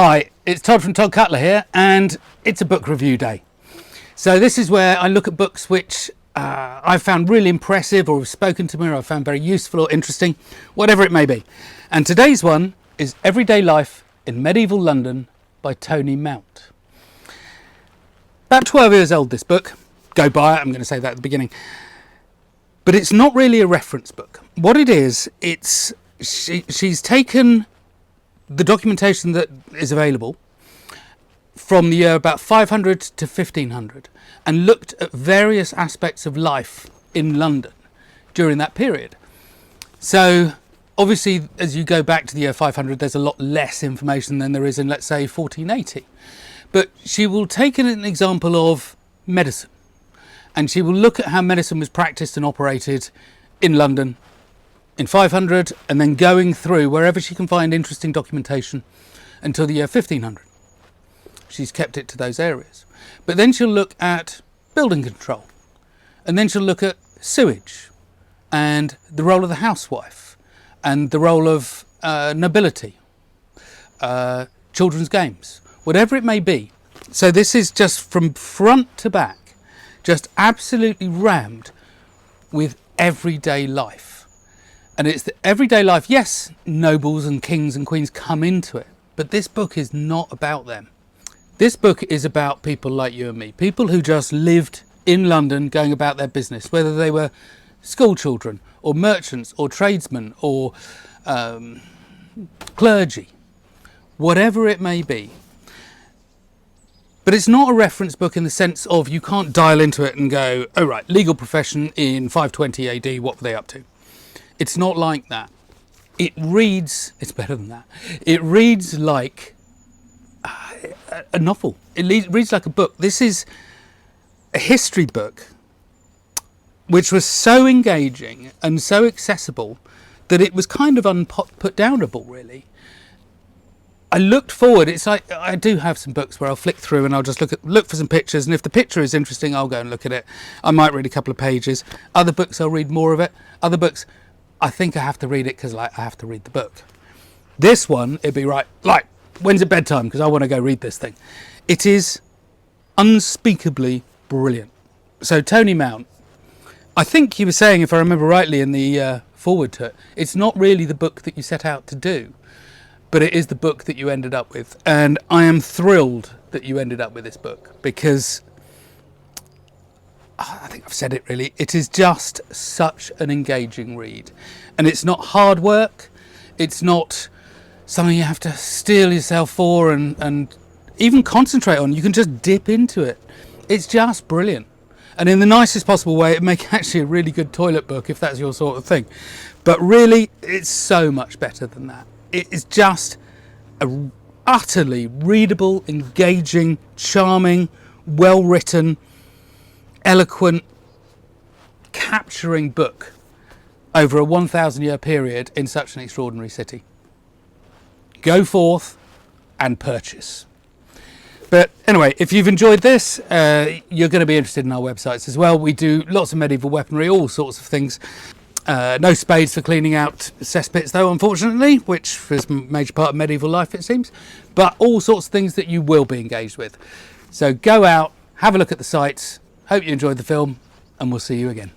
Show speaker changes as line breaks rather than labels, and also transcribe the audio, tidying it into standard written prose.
Hi, it's Todd from Todd Cutler here, and it's a book review day. So this is where I look at books which I've found really impressive, or have spoken to me, or I've found very useful or interesting, whatever it may be. And today's one is Everyday Life in Medieval London by Tony Mount. About 12 years old, this book. Go buy it, I'm going to say that at the beginning. But it's not really a reference book. What it is, she's taken the documentation that is available from the year about 500 to 1500 and looked at various aspects of life in London during that period. So obviously, as you go back to the year 500, there's a lot less information than there is in, let's say, 1480. But she will take an example of medicine, and she will look at how medicine was practiced and operated in London in 500, and then going through wherever she can find interesting documentation until the year 1500. She's kept it to those areas. But then she'll look at building control, and then she'll look at sewage and the role of the housewife and the role of nobility, children's games, whatever it may be. So this is just from front to back, just absolutely rammed with everyday life. And it's the everyday life. Yes, nobles and kings and queens come into it, but this book is not about them. This book is about people like you and me, people who just lived in London going about their business, whether they were school children or merchants or tradesmen or clergy, whatever it may be. But it's not a reference book in the sense of you can't dial into it and go, oh right, legal profession in 520 AD, what were they up to? It's not like that. It reads, it's better than that. It reads like a novel. It reads like a book. This is a history book which was so engaging and so accessible that it was kind of put downable, really. I looked forward. It's like I do have some books where I'll flick through and I'll just look for some pictures, and if the picture is interesting, I'll go and look at it. I might read a couple of pages. Other books, I'll read more of it. Other books, I think I have to read it because I have to read the book. This one, it'd be right, when's it bedtime? Because I want to go read this thing. It is unspeakably brilliant. So Tony Mount, I think you were saying, if I remember rightly in the forward to it, it's not really the book that you set out to do, but it is the book that you ended up with. And I am thrilled that you ended up with this book because I think I've said it really. It is just such an engaging read. And it's not hard work. It's not something you have to steel yourself for and even concentrate on. You can just dip into it. It's just brilliant. And in the nicest possible way, it makes actually a really good toilet book if that's your sort of thing. But really, it's so much better than that. It is just a utterly readable, engaging, charming, well-written, eloquent, capturing book over a 1,000-year period in such an extraordinary city. Go forth and purchase. But anyway, if you've enjoyed this, you're going to be interested in our websites as well. We do lots of medieval weaponry, all sorts of things. No spades for cleaning out cesspits though, unfortunately, which is a major part of medieval life, it seems. But all sorts of things that you will be engaged with. So go out, have a look at the sites. Hope you enjoyed the film, and we'll see you again.